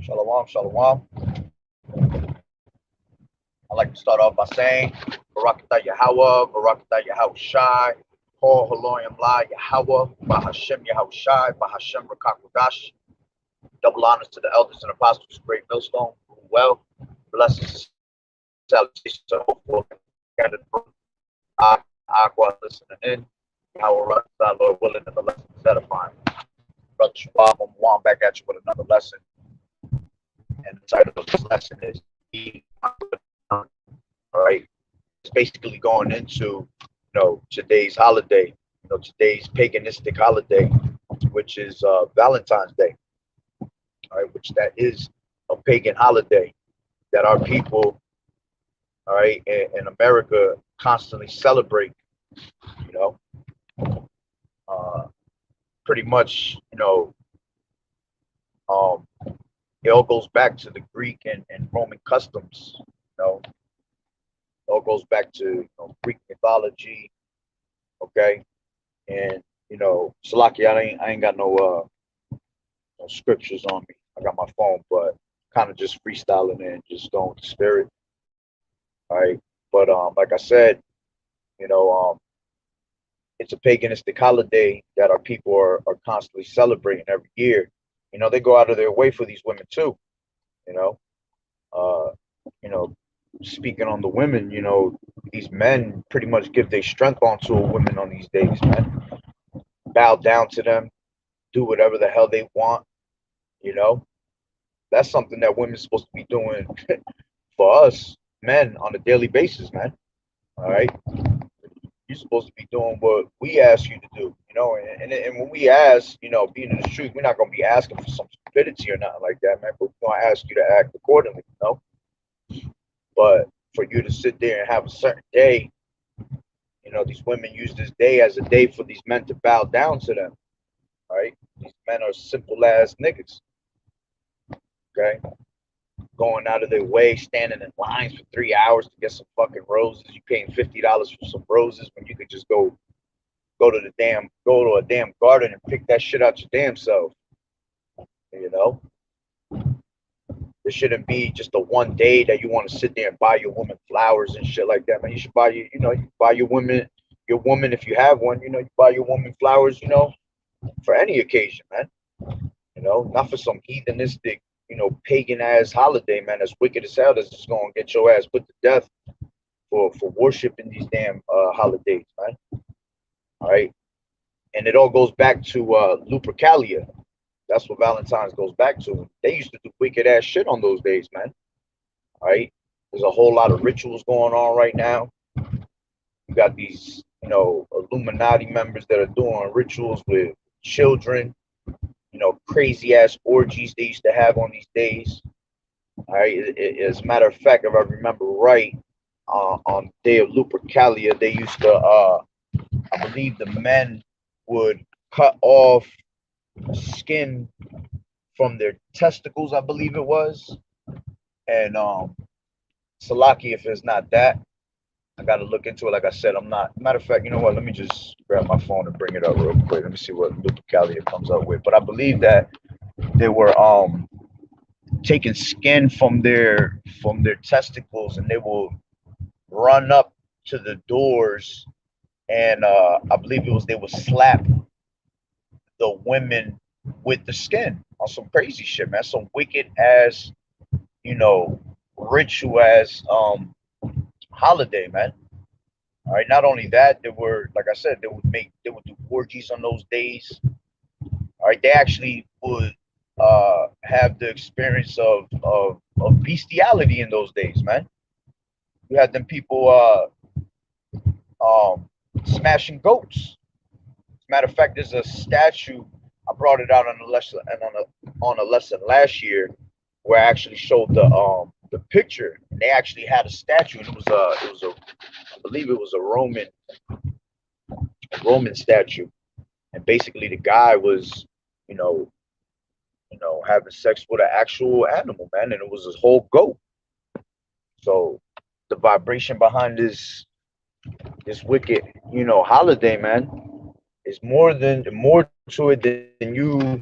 Shalom, shalom. I'd like to start off by saying, Barakatah Yahawah, Barakatah Yahawashi, Paul Haloyam La Yahawah, Bahashem Yahawashi, Bahashem Rakakwadash. Double honors to the elders and apostles, great millstone, well, blessings and salutations to all gathered from Aqua listening in. Yahweh, Lord willing, and the lessons edifying. Brother Shabbat, I'm back at you with another lesson. And the title of this lesson is all right. It's basically going into today's holiday, today's paganistic holiday, which is Valentine's Day. All right, which that is a pagan holiday that our people, all right, in America constantly celebrate. Pretty much, it all goes back to the Greek and Roman customs. It all goes back to Greek mythology. Okay, and Salaki, I ain't got no scriptures on me. I got my phone, but kind of just freestyling and just going with the spirit. All right, but like I said, it's a paganistic holiday that our people are constantly celebrating every year. They go out of their way for these women too. You know, uh, you know, Speaking on the women, these men pretty much give their strength onto a woman on these days, man. Bow down to them, do whatever the hell they want. You know, that's something that women's supposed to be doing for us men on a daily basis, man. All right, you're supposed to be doing what we ask you to do, and when we ask, being in the street, we're not gonna be asking for some stupidity or nothing like that, man. But we're gonna ask you to act accordingly, But for you to sit there and have a certain day, these women use this day as a day for these men to bow down to them, right? These men are simple ass niggas, okay? Going out of their way, standing in lines for 3 hours to get some fucking roses. You paying $50 for some roses when you could just go to a damn garden and pick that shit out your damn self. You know, there shouldn't be just a one day that you want to sit there and buy your woman flowers and shit like that, man. You should buy you buy your woman if you have one. You buy your woman flowers, for any occasion, man. Not for some heathenistic, pagan ass holiday, man. That's wicked as hell. That's just gonna get your ass put to death for worshiping these damn holidays, man. All right, and it all goes back to Lupercalia. That's what Valentine's goes back to. They used to do wicked ass shit on those days, man. All right, there's a whole lot of rituals going on right now. You got these, Illuminati members that are doing rituals with children. Crazy ass orgies they used to have on these days. All right, as a matter of fact, if I remember right, on the day of Lupercalia, they used to, I believe, the men would cut off skin from their testicles, I believe it was. And Salaki, if it's not that, I gotta look into it. Like I said, I'm not. Matter of fact, you know what? Let me just grab my phone and bring it up real quick. Let me see what Lupercalia comes up with. But I believe that they were taking skin from their testicles, and they will run up to the doors, and I believe it was they would slap the women with the skin on some crazy shit, man. Some wicked ass, ritual ass holiday, man. All right. Not only that, they were, like I said, they would do orgies on those days. All right. They actually would have the experience of bestiality in those days, man. You had them people smashing goats. As a matter of fact, there's a statue. I brought it out on a lesson on a lesson last year where I actually showed the picture, and they actually had a statue, and it was a I believe it was a Roman statue, and basically the guy was, you know, having sex with an actual animal, man, and it was a whole goat. So the vibration behind this wicked, holiday, man, is more to it than you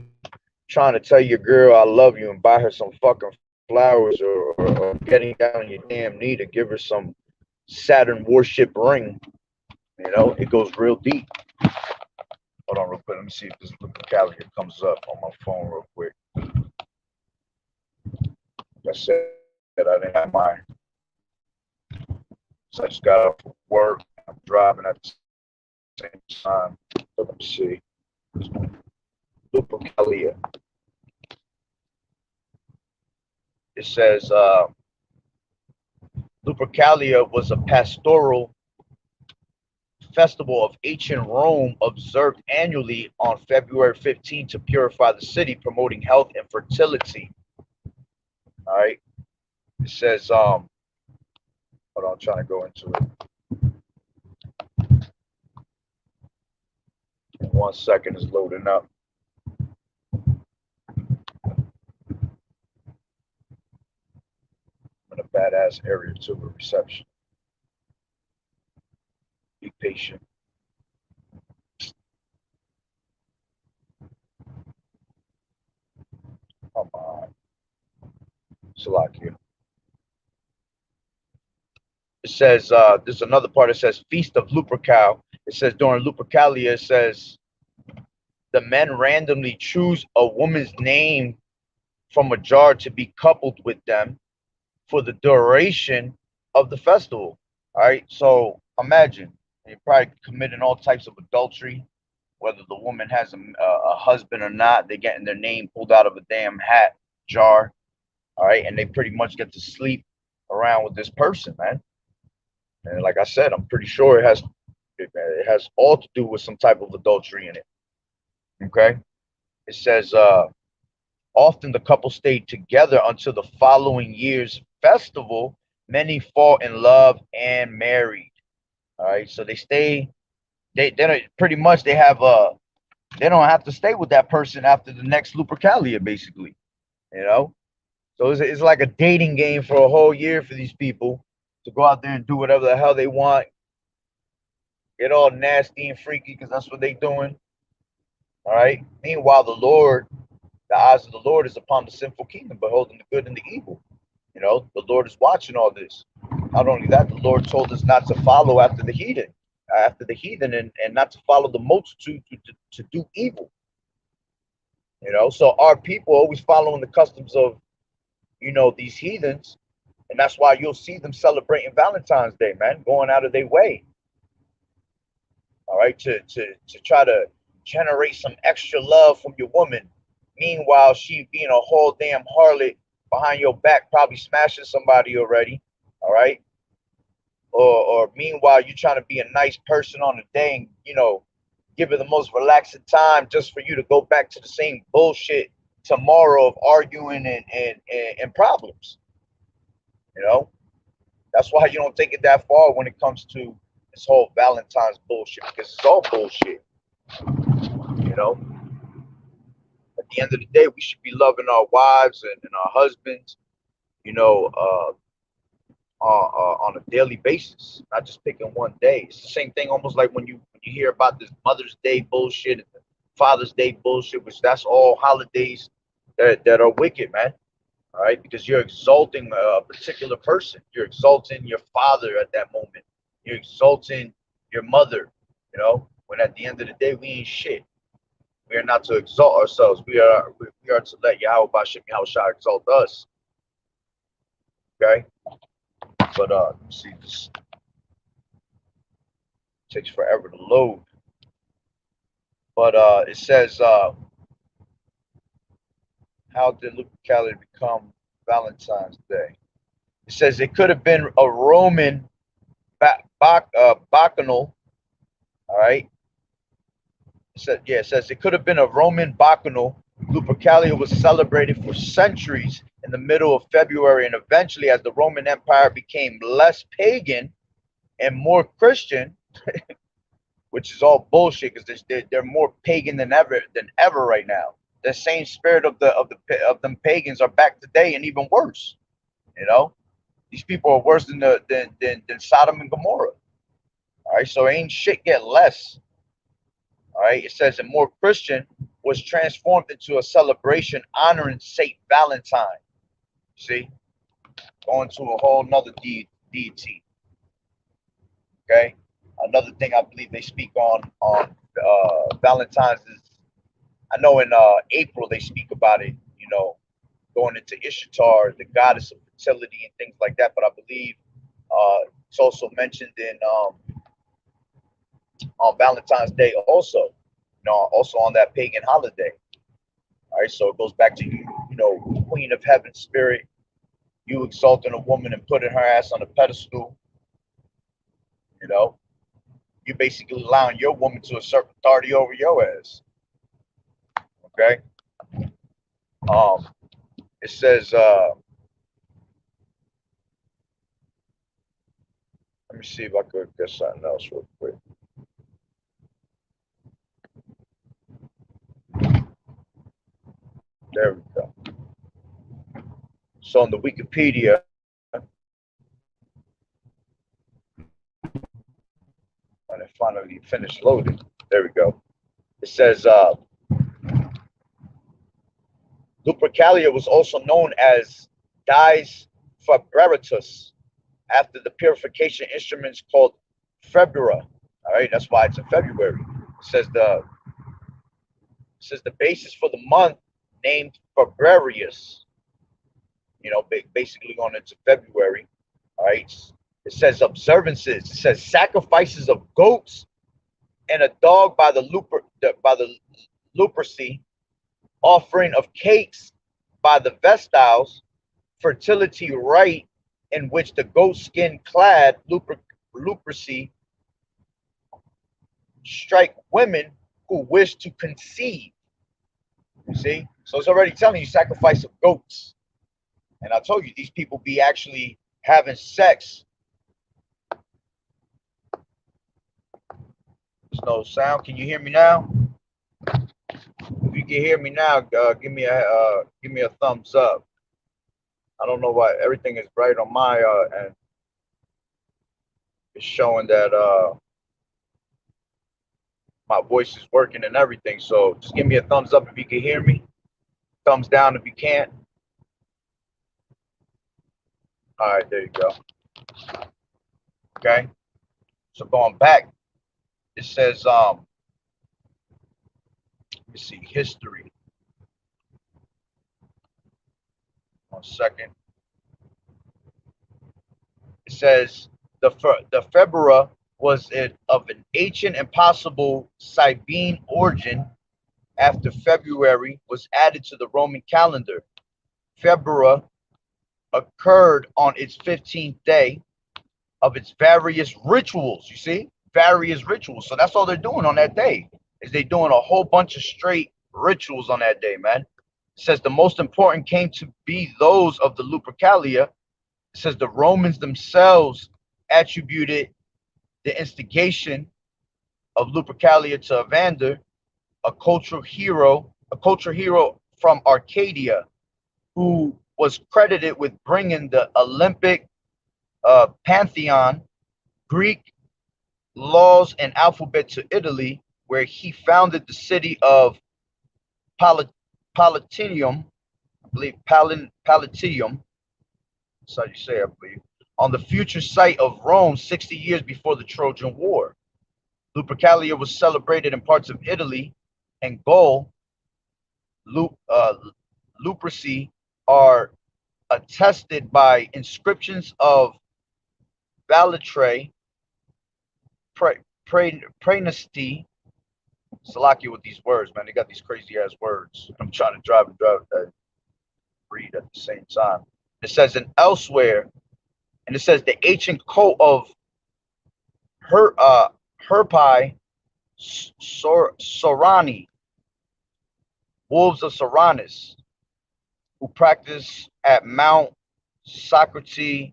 trying to tell your girl I love you and buy her some fucking flowers, or getting down on your damn knee to give her some Saturn worship ring. You know, it goes real deep. Hold on real quick. Let me see if this calendar comes up on my phone real quick. Like I said, I didn't have mine. So I just got off work. I'm driving at the same time. So let me see. Lupercalia. It says Lupercalia was a pastoral festival of ancient Rome observed annually on February 15th to purify the city, promoting health and fertility. All right. It says, hold on, I'm trying to go into it. In 1 second, is loading up. I'm in a badass area too with reception. Be patient. Come on. Salakia. It says, there's another part. It says Feast of Lupercal. It says during Lupercalia, it says the men randomly choose a woman's name from a jar to be coupled with them for the duration of the festival. All right. So imagine you're probably committing all types of adultery, whether the woman has a husband or not. They're getting their name pulled out of a damn hat jar. All right. And they pretty much get to sleep around with this person, man. And like I said, I'm pretty sure it has all to do with some type of adultery in it. Okay. It says often the couple stayed together until the following year's festival. Many fall in love and married. All right. So they stay, they pretty much they have they don't have to stay with that person after the next Lupercalia, basically. You know? So it's like a dating game for a whole year for these people to go out there and do whatever the hell they want, get all nasty and freaky because that's what they doing. All right. Meanwhile, the eyes of the Lord is upon the sinful kingdom, beholding the good and the evil. You know, the Lord is watching all this. Not only that, the Lord told us not to follow after the heathen, and not to follow the multitude to do evil. You know, so our people always following the customs of, these heathens, and that's why you'll see them celebrating Valentine's Day, man, going out of their way. All right, to try to generate some extra love from your woman. Meanwhile, she being a whole damn harlot behind your back, probably smashing somebody already. All right. Or meanwhile, you trying to be a nice person on the day and, give her the most relaxing time just for you to go back to the same bullshit tomorrow of arguing and problems. You know, that's why you don't take it that far when it comes to this whole Valentine's bullshit, because it's all bullshit. You know, at the end of the day, we should be loving our wives and our husbands, you know, on a daily basis, not just picking one day. It's the same thing, almost like when you hear about this Mother's Day bullshit and the Father's Day bullshit, which that's all holidays that are wicked, man. All right, because you're exalting a particular person. You're exalting your father at that moment. You're exalting your mother. You know, when at the end of the day, we ain't shit. We are not to exalt ourselves. We are to let Yahweh Bashim Yahushua exalt us. Okay, but let me see, this takes forever to load. But it says, how did Lupercalia become Valentine's Day? It says it could have been a Roman bacchanal. All right. It says it could have been a Roman bacchanal. Lupercalia was celebrated for centuries in the middle of February, and eventually, as the Roman Empire became less pagan and more Christian, which is all bullshit because they're more pagan than ever right now. The same spirit of them pagans are back today and even worse. You know, these people are worse than than Sodom and Gomorrah. All right, so ain't shit get less. All right, it says in more Christian, was transformed into a celebration honoring Saint Valentine. See, going to a whole nother deity. Okay, another thing I believe they speak on Valentine's is, I know in April they speak about it. You know, going into Ishtar, the goddess of fertility and things like that. But I believe it's also mentioned in on Valentine's Day also. You know, also on that pagan holiday. All right, so it goes back to you, you know, Queen of Heaven spirit, you exalting a woman and putting her ass on a pedestal. You know, you basically allowing your woman to assert authority over your ass. Okay. It says, let me see if I could get something else real quick. There we go. So on the Wikipedia, when it finally finished loading, there we go. It says Lupercalia was also known as Dies Fabricatus after the purification instruments called February. All right, that's why it's in February. It says the basis for the month named Fabrarius. You know, basically going into February. All right. It says observances. It says sacrifices of goats and a dog by the Luperci, offering of cakes by the Vestiles, fertility rite in which the goat skin clad Luperci strike women who wish to conceive. You see? So it's already telling you sacrifice of goats. And I told you, these people be actually having sex. There's no sound. Can you hear me now? If you can hear me now, give me a thumbs up. I don't know why everything is bright on my end. It's showing that my voice is working and everything. So just give me a thumbs up if you can hear me. Thumbs down if you can't. All right, there you go. Okay. So going back, it says let me see, history. 1 second. It says the February was of an ancient and possible Sabine origin. After February was added to the Roman calendar, February occurred on its 15th day of its various rituals. You see, various rituals. So that's all they're doing on that day, is they doing a whole bunch of straight rituals on that day, man. It says the most important came to be those of the Lupercalia. It says the Romans themselves attributed the instigation of Lupercalia to Evander, a cultural hero from Arcadia, who was credited with bringing the Olympic pantheon, Greek laws, and alphabet to Italy, where he founded the city of Palatium, I believe Palatium, that's how you say it, I believe, on the future site of Rome 60 years before the Trojan War. Lupercalia was celebrated in parts of Italy and Gaul. Luperci are attested by inscriptions of Valatre, Praenesti. Salakia with these words, man. They got these crazy ass words. I'm trying to drive and read at the same time. It says in elsewhere, and it says the ancient cult of Herpi Sorani, wolves of Soranus, who practice at Mount Socrates,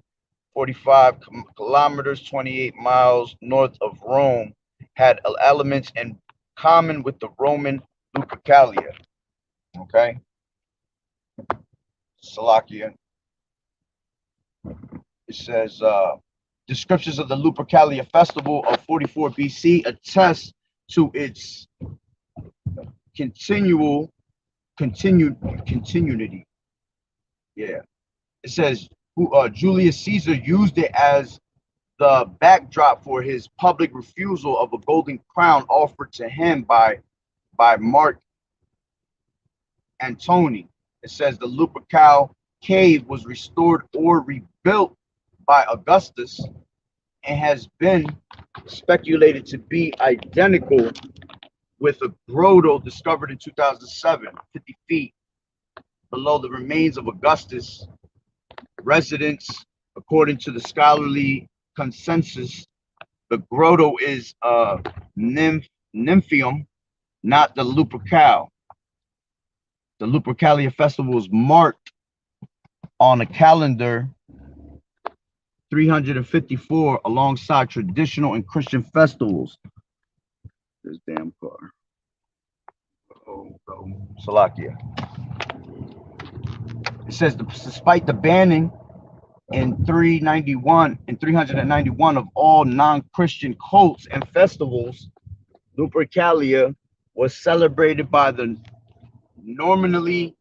45 kilometers, 28 miles north of Rome, had elements in common with the Roman Lupercalia. Okay? Salakia. It says, descriptions of the Lupercalia festival of 44 BC attest to its continuity. Yeah. It says Julius Caesar used it as the backdrop for his public refusal of a golden crown offered to him by Mark Antony. It says the Lupercal cave was restored or rebuilt by Augustus and has been speculated to be identical with a grotto discovered in 2007, 50 feet below the remains of Augustus' residence. According to the scholarly consensus, the grotto is Nymphium, not the Lupercal. The Lupercalia festival is marked on a calendar 354 alongside traditional and Christian festivals. This damn car. Salakia. It says despite the banning in 391 of all non-Christian cults and festivals, Lupercalia was celebrated by the nominally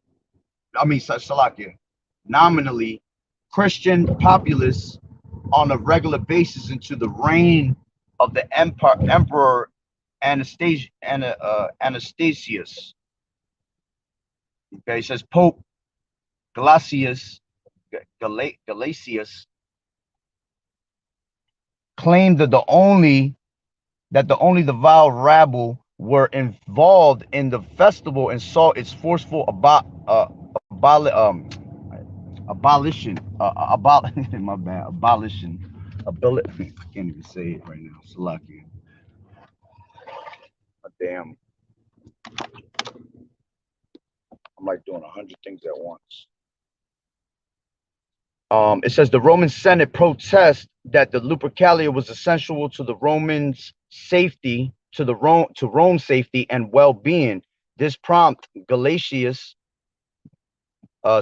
Christian populace on a regular basis into the reign of the Emperor Anastasius. Okay, it says Pope Galasius claimed that only the vile rabble were involved in the festival and saw its forceful abolition. My bad. Abolition. I can't even say it right now. Salakia. Damn. I'm like doing 100 things at once. It says the Roman Senate protests that the Lupercalia was essential to the Romans' safety, to Rome's safety and well-being. This prompted Galatius'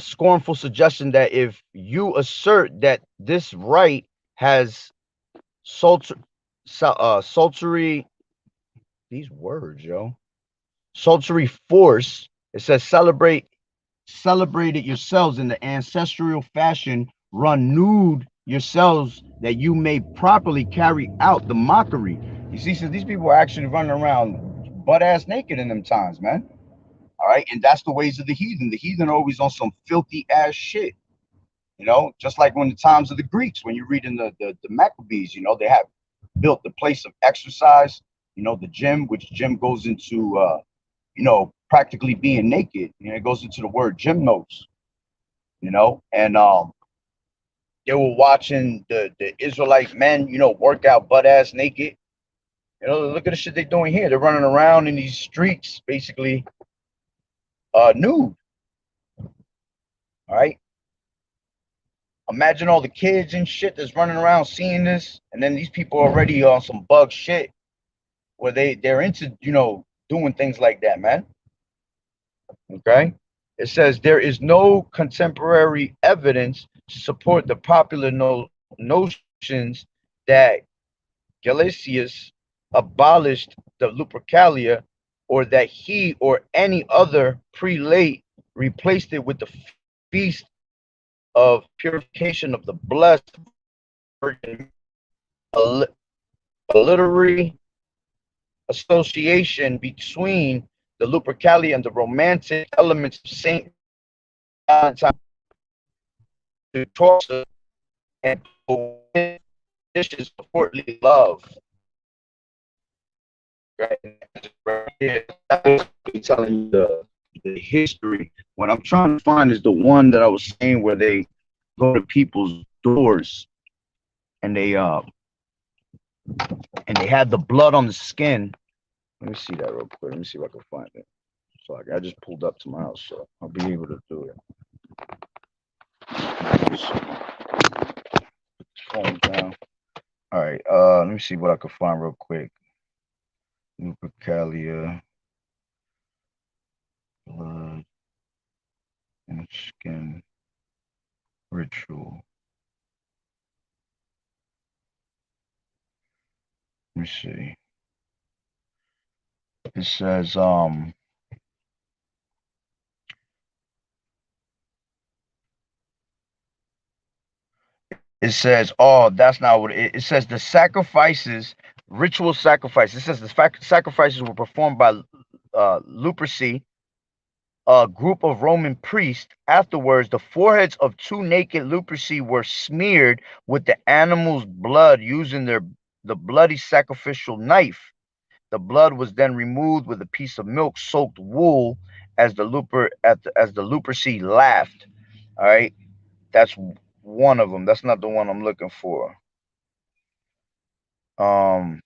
scornful suggestion that if you assert that this right has sultry force, it says celebrate it yourselves in the ancestral fashion, run nude yourselves that you may properly carry out the mockery. You see, since these people are actually running around butt ass naked in them times, man. All right, and that's the ways of the heathen. The heathen are always on some filthy ass shit. You know, just like when the times of the Greeks, when you read in the Maccabees, you know, they have built the place of exercise, you know, the gym, which gym goes into you know, practically being naked. You know, it goes into the word gymnos, you know, and they were watching the Israelite men, you know, work out butt ass naked. You know, look at the shit they're doing here. They're running around in these streets, basically nude. All right. Imagine all the kids and shit that's running around seeing this, and then these people are already on some bug shit where they're into, you know, doing things like that, man. Okay. It says there is no contemporary evidence to support the popular notions that Galasius abolished the Lupercalia or that he or any other prelate replaced it with the feast of purification of the blessed Virgin. A literary association between the Lupercalia and the romantic elements of Saint Valentine to torture and dishes of courtly love. Right? Right, telling you the history. What I'm trying to find is the one that I was saying where they go to people's doors and they have the blood on the skin. Let me see that real quick. Let me see if I can find it. So I just pulled up to my house, so I'll be able to do it. Phone down. All right. Let me see what I can find real quick. Lupercalia, blood and skin ritual. Let me see. It says It says, oh, that's not what it says. The sacrifices, ritual sacrifice. It says the sacrifices were performed by Luperci, a group of Roman priests. Afterwards, the foreheads of two naked Luperci were smeared with the animal's blood using the bloody sacrificial knife. The blood was then removed with a piece of milk-soaked wool as the Luperci laughed. All right, that's one of them. That's not the one I'm looking for. Let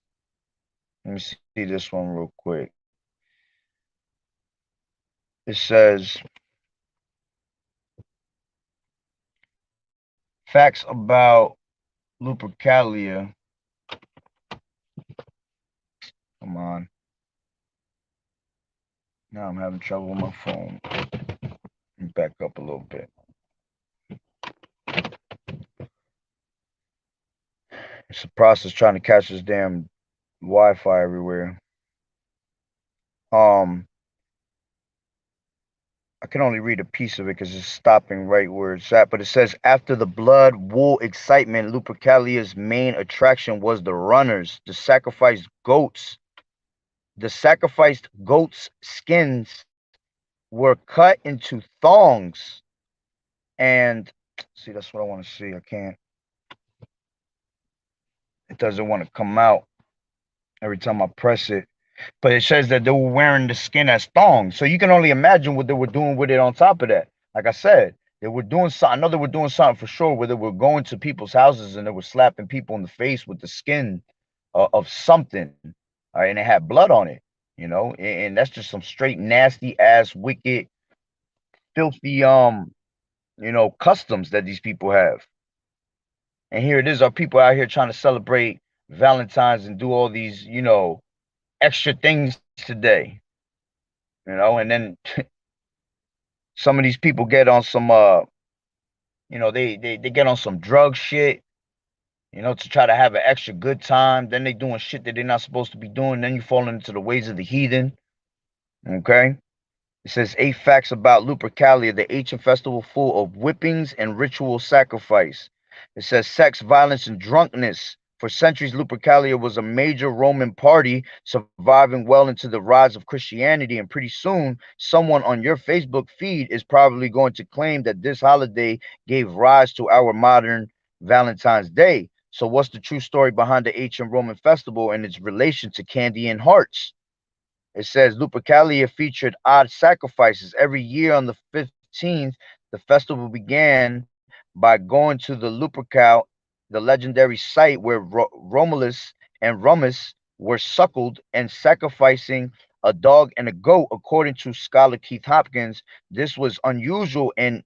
me see this one real quick. It says facts about Lupercalia. Come on. Now I'm having trouble with my phone. Let me back up a little bit. It's a process trying to catch this damn Wi-Fi everywhere. I can only read a piece of it because it's stopping right where it's at. But it says, after the blood, wool excitement, Lupercalia's main attraction was the runners, the sacrificed goats. The sacrificed goats' skins were cut into thongs. And see, that's what I want to see. I can't. It doesn't want to come out every time I press it. But it says that they were wearing the skin as thongs. So you can only imagine what they were doing with it on top of that. Like I said, they were doing something. I know they were doing something for sure, where they were going to people's houses and they were slapping people in the face with the skin of something. All right, and it had blood on it, you know, and that's just some straight nasty ass, wicked, filthy, customs that these people have. And here it is, our people out here trying to celebrate Valentine's and do all these, extra things today, and then some of these people get on some they get on some drug shit, to try to have an extra good time. Then they doing shit that they're not supposed to be doing. Then you falling into the ways of the heathen. Okay. It says 8 facts about Lupercalia, the ancient festival full of whippings and ritual sacrifice. It says sex, violence, and drunkenness. For centuries, Lupercalia was a major Roman party, surviving well into the rise of Christianity. And pretty soon, someone on your Facebook feed is probably going to claim that this holiday gave rise to our modern Valentine's Day. So, what's the true story behind the ancient Roman festival and its relation to candy and hearts? It says Lupercalia featured odd sacrifices. Every year on the 15th, the festival began by going to the Lupercal, the legendary site where Romulus and Remus were suckled, and sacrificing a dog and a goat. According to scholar Keith Hopkins, this was unusual in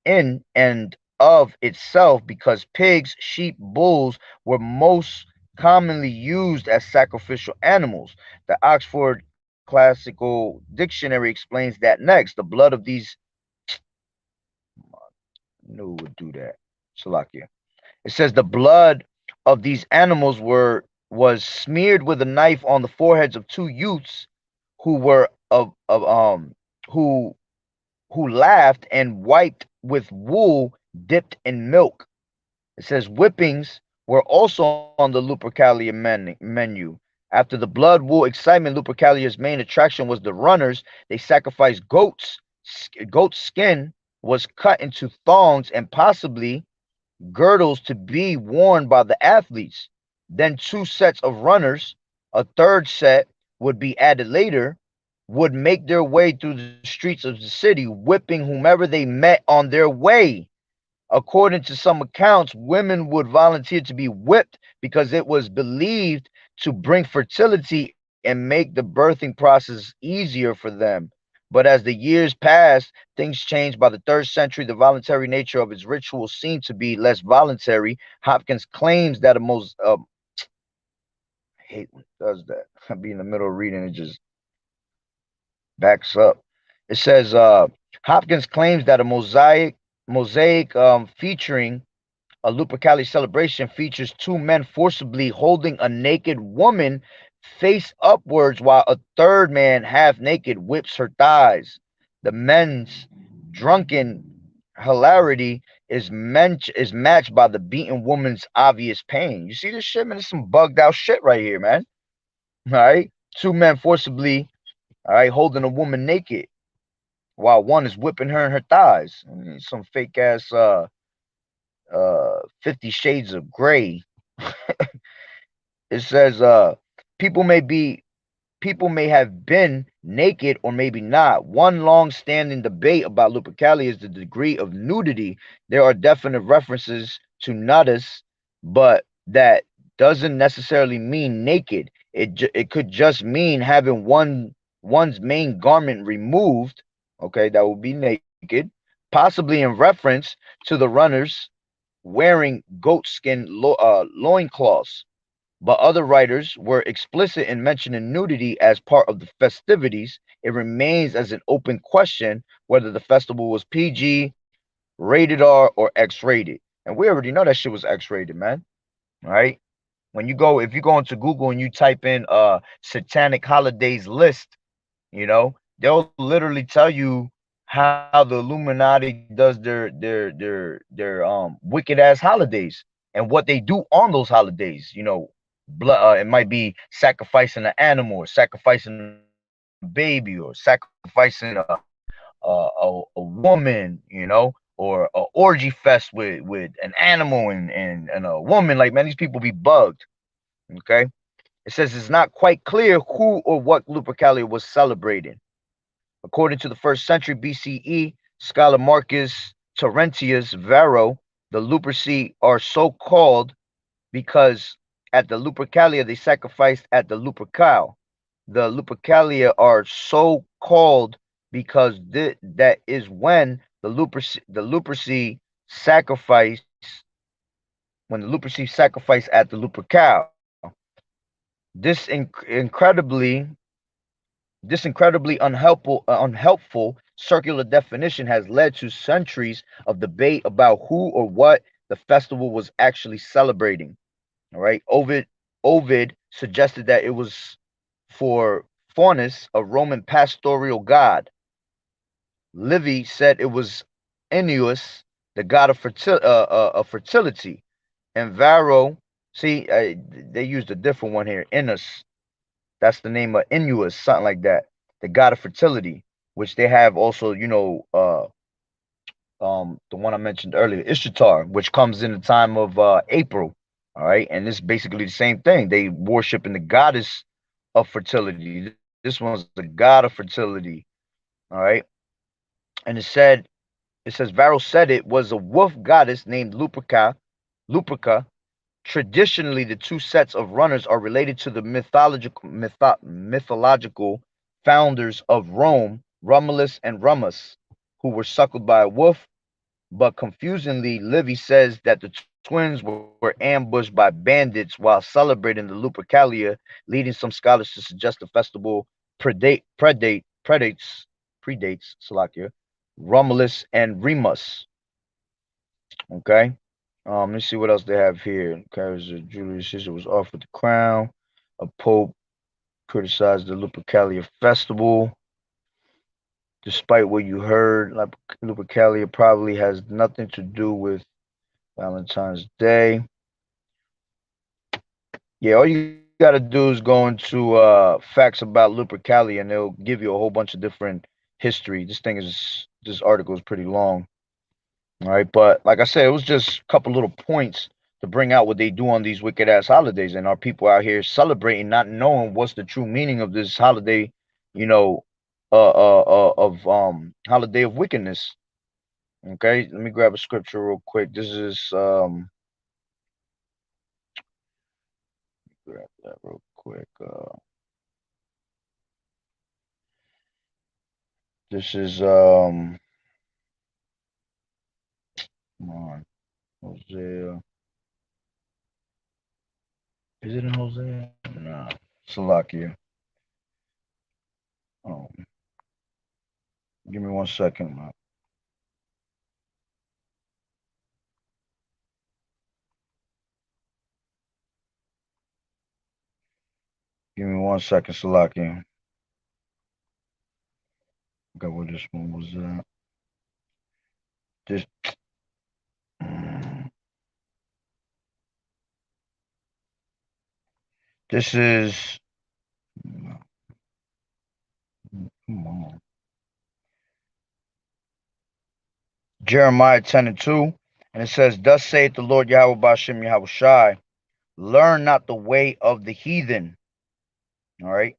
and of itself because pigs, sheep, bulls were most commonly used as sacrificial animals. The Oxford Classical Dictionary explains that next. The blood of these no would do that. Salakia. It says the blood of these animals was smeared with a knife on the foreheads of two youths who were of who laughed and wiped with wool dipped in milk. It says whippings were also on the Lupercalia menu. After the blood wool excitement, Lupercalia's main attraction was the runners. They sacrificed goats. Goat skin was cut into thongs and possibly girdles to be worn by the athletes. Then 2 sets of runners, a third set would be added later, would make their way through the streets of the city, whipping whomever they met on their way. According to some accounts, women would volunteer to be whipped because it was believed to bring fertility and make the birthing process easier for them. But as the years passed, things changed. By the 3rd century, the voluntary nature of its rituals seemed to be less voluntary. Hopkins claims that a most I hate when it does that. I'll be in the middle of reading, it just backs up. It says Hopkins claims that a mosaic featuring a Lupercalia celebration features 2 men forcibly holding a naked woman face upwards while a third man, half naked, whips her thighs. The men's drunken hilarity is matched by the beaten woman's obvious pain. You see this shit, man? It's some bugged out shit right here, man. All right. Two men forcibly, all right, holding a woman naked while one is whipping her in her thighs. I mean, some fake ass 50 shades of gray. It says people may be people may have been naked or maybe not. One long standing debate about Lupercalia is the degree of nudity. There are definite references to nudus, but that doesn't necessarily mean naked. It could just mean having one's main garment removed. Okay, that would be naked, possibly in reference to the runners wearing goatskin loincloths, but other writers were explicit in mentioning nudity as part of the festivities. It remains as an open question whether the festival was PG, rated R, or X rated. And we already know that shit was X rated, man. All right. If you go into Google and you type in satanic holidays list, they'll literally tell you how the Illuminati does their wicked ass holidays and what they do on those holidays. Blood. It might be sacrificing an animal, or sacrificing a baby, or sacrificing a woman, or a orgy fest with an animal and a woman. Like, man, these people be bugged. Okay. It says it's not quite clear who or what Lupercalia was celebrating. According to the first century BCE, scholar Marcus Terentius Varro, the Luperci are so called because at the Lupercalia they sacrificed at the Lupercal. The Lupercalia are so called because that is when the Luperci sacrifice when the Luperci sacrifice at the Lupercal. This incredibly unhelpful circular definition has led to centuries of debate about who or what the festival was actually celebrating. All right, Ovid suggested that it was for Faunus, a Roman pastoral god. Livy said it was Ennius, the god of fertility. And Varro, see, they used a different one here, Inus. That's the name of Inuus, something like that. The god of fertility, which they have also, the one I mentioned earlier, Ishtar, which comes in the time of April. All right, and it's basically the same thing. They worship in the goddess of fertility. This one's the god of fertility. All right, and it says Varro said it was a wolf goddess named Luperca. Traditionally, the two sets of runners are related to the mythological founders of Rome, Romulus and Remus, who were suckled by a wolf. But confusingly, Livy says that the twins were ambushed by bandits while celebrating the Lupercalia, leading some scholars to suggest the festival predates Salakia, Romulus and Remus. Okay. Let's see what else they have here. Kaiser Julius Caesar was offered the crown. A pope criticized the Lupercalia festival. Despite what you heard, Lupercalia probably has nothing to do with Valentine's Day. Yeah, all you gotta do is go into facts about Lupercalia, and they'll give you a whole bunch of different history. This article is pretty long. All right, but like I said, it was just a couple little points to bring out what they do on these wicked ass holidays, and our people out here celebrating, not knowing what's the true meaning of this holiday, you know, of holiday of wickedness. Okay, let me grab a scripture real quick. This is grab that real quick. This is come on, Hosea. Is it in Hosea? Nah, Salakia. Oh, give me 1 second, man. Give me 1 second, Salakia. Okay, what this one was this This is Jeremiah 10:2. And it says, Thus saith the Lord Yahweh Bashem Yahweh Shai, learn not the way of the heathen. All right.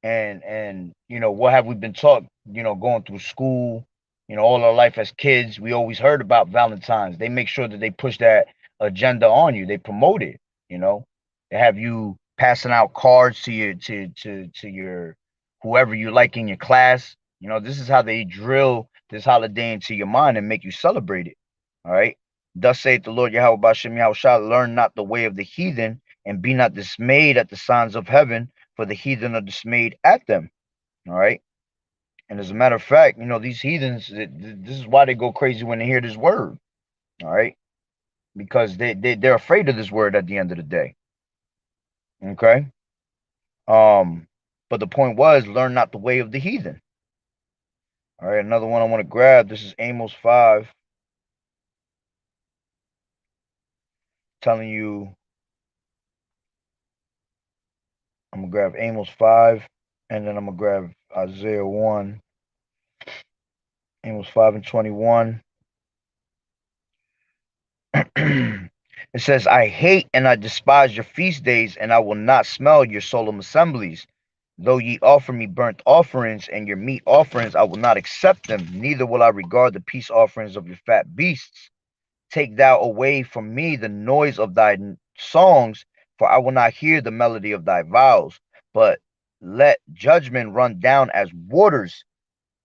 And what have we been taught, going through school, all our life as kids, we always heard about Valentine's. They make sure that they push that agenda on you. They promote it, you know. They have you passing out cards to your whoever you like in your class. This is how they drill this holiday into your mind and make you celebrate it. All right. Thus saith the Lord Yahweh Bashem Yahweh Shah, learn not the way of the heathen, and be not dismayed at the signs of heaven, for the heathen are dismayed at them. All right. And as a matter of fact, these heathens, this is why they go crazy when they hear this word. All right. Because they're afraid of this word at the end of the day. Okay. But the point was, learn not the way of the heathen. All right. Another one I want to grab. This is Amos 5, telling you. I'm going to grab Amos 5, and then I'm going to grab Isaiah 1. Amos 5:21. It says, I hate and I despise your feast days, and I will not smell your solemn assemblies. Though ye offer me burnt offerings and your meat offerings, I will not accept them, neither will I regard the peace offerings of your fat beasts. Take thou away from me the noise of thy songs, for I will not hear the melody of thy vows. But let judgment run down as waters,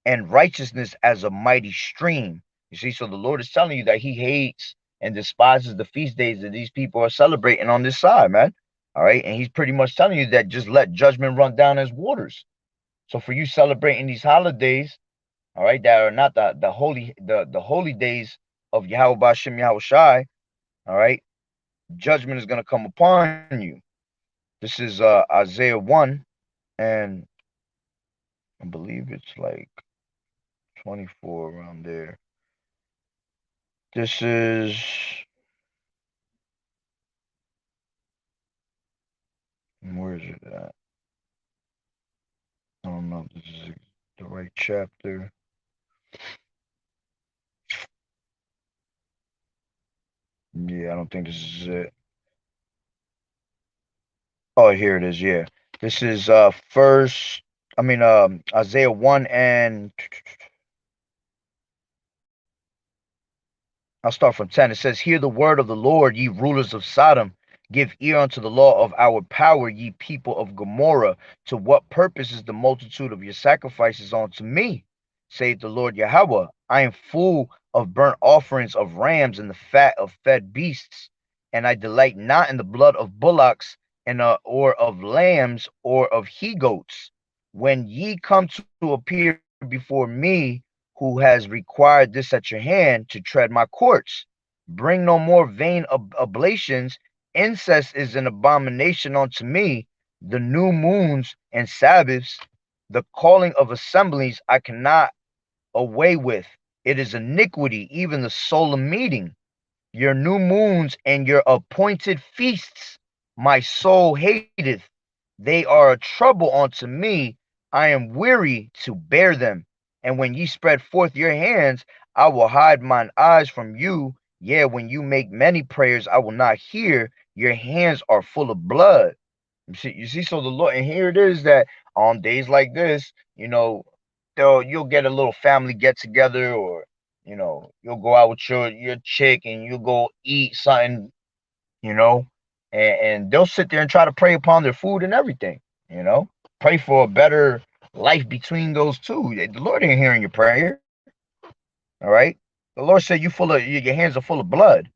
and righteousness as a mighty stream. You see, so the Lord is telling you that he hates and despises the feast days that these people are celebrating on this side, man. All right. And he's pretty much telling you that just let judgment run down as waters. So for you celebrating these holidays, all right, that are not the holy days of Yahweh Bashem Yahweh Shai, all right, judgment is gonna come upon you. This is Isaiah 1, and I believe it's like 24 around there. This is, where is it at? I don't know if this is the right chapter. Yeah, I don't think this is it. Oh, here it is. Yeah. This is Isaiah 1, and I'll start from 10. It says, Hear the word of the Lord, ye rulers of Sodom. Give ear unto the law of our power, ye people of Gomorrah. To what purpose is the multitude of your sacrifices unto me? Saith the Lord Yahweh. I am full of burnt offerings of rams and the fat of fed beasts, and I delight not in the blood of bullocks and or of lambs or of he goats. When ye come to appear before me, who has required this at your hand to tread my courts? Bring no more vain oblations. Incest is an abomination unto me. The new moons and Sabbaths, the calling of assemblies, I cannot away with. It is iniquity, even the solemn meeting. Your new moons and your appointed feasts, my soul hateth. They are a trouble unto me. I am weary to bear them. And when ye spread forth your hands, I will hide mine eyes from you. Yea, when you make many prayers, I will not hear. Your hands are full of blood. You see, so the Lord, and here it is that on days like this, you'll get a little family get together, or you'll go out with your chick and you'll go eat something, you know, and they'll sit there and try to pray upon their food and everything, pray for a better life between those two. The Lord ain't hearing your prayer, all right? The Lord said your hands are full of blood,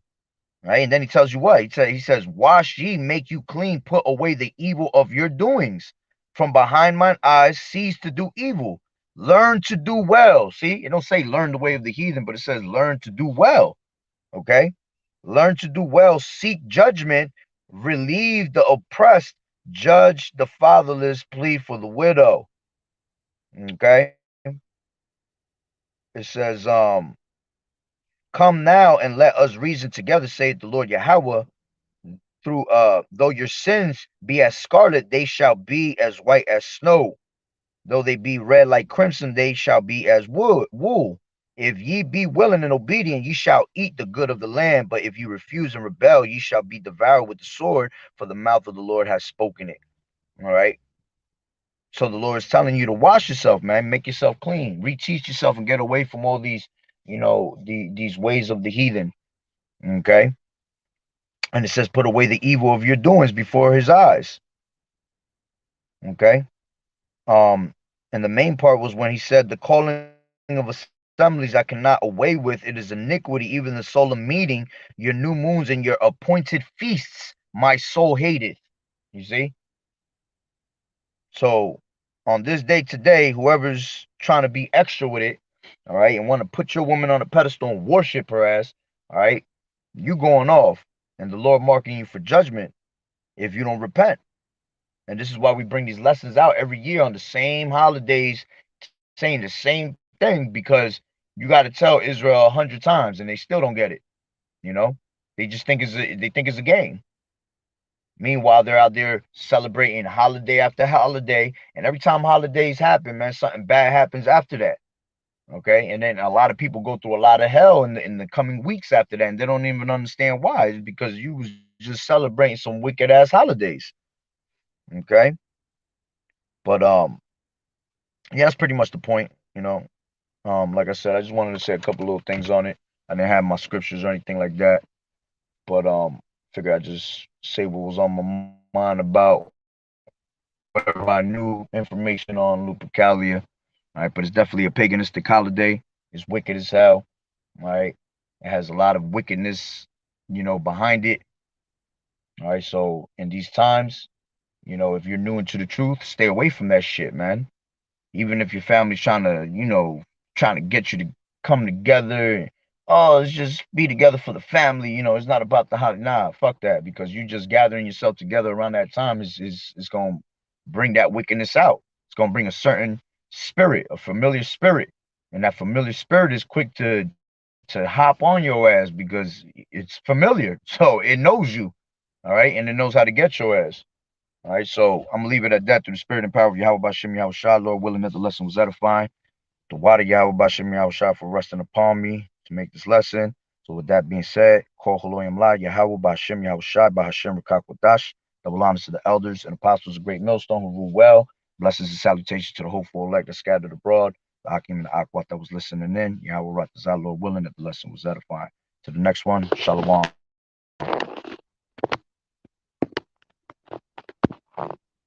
right? And then he tells you what? He says, wash ye, make you clean, put away the evil of your doings. From behind mine eyes, cease to do evil. Learn to do well. See, it don't say learn the way of the heathen, but it says learn to do well. Okay? Learn to do well, seek judgment, relieve the oppressed, judge the fatherless, plead for the widow. Okay? It says, come now and let us reason together, saith the Lord Yahweh. though your sins be as scarlet, they shall be as white as snow. Though they be red like crimson, they shall be as wool. If ye be willing and obedient, ye shall eat the good of the land. But if you refuse and rebel, ye shall be devoured with the sword, for the mouth of the Lord has spoken it. All right. So the Lord is telling you to wash yourself, man. Make yourself clean. Reteach yourself and get away from all these, these ways of the heathen. Okay. And it says, put away the evil of your doings before his eyes. Okay. Um, and the main part was when he said, the calling of assemblies I cannot away with. It is iniquity, even the solemn meeting, your new moons and your appointed feasts, my soul hateth. You see? So on this day today, whoever's trying to be extra with it, all right, and want to put your woman on a pedestal and worship her ass, all right, you going off, and the Lord marking you for judgment if you don't repent. And this is why we bring these lessons out every year on the same holidays, saying the same thing, because you got to tell Israel 100 times and they still don't get it. You know, they think it's a game. Meanwhile, they're out there celebrating holiday after holiday, and every time holidays happen, man, something bad happens after that. Okay, and then a lot of people go through a lot of hell in the coming weeks after that, and they don't even understand why. It's because you was just celebrating some wicked ass holidays. Okay, but yeah, that's pretty much the point. Like I said, I just wanted to say a couple little things on it. I didn't have my scriptures or anything like that, but figure I just say what was on my mind about whatever I knew information on Lupercalia. All right, but it's definitely a paganistic holiday. It's wicked as hell. All right, it has a lot of wickedness, behind it. All right, so in these times, if you're new into the truth, stay away from that shit, man. Even if your family's trying to get you to come together. Oh, let's just be together for the family. It's not about the holiday. Nah, fuck that. Because you just gathering yourself together around that time is gonna bring that wickedness out. It's gonna bring a certain spirit, a familiar spirit, and that familiar spirit is quick to hop on your ass because it's familiar. So it knows you, all right, and it knows how to get your ass. All right, so I'm gonna leave it at that through the spirit and power of Yahweh Bashem Yahweh Shah, Lord willing that the lesson was edifying. The water Yahweh Bashem Yahweh Shah for resting upon me to make this lesson. So with that being said, Kol Haloyim La, Yahweh Bashem Yahweh Shah, Bahashem Rakak Wadash, double honors to the elders and apostles of Great Millstone who rule well. Blessings and salutations to the hopeful elect that scattered abroad, the Hakim and the Akwat that was listening in. Yahweh Ratazah, Lord willing that the lesson was edifying. To the next one, Shalom.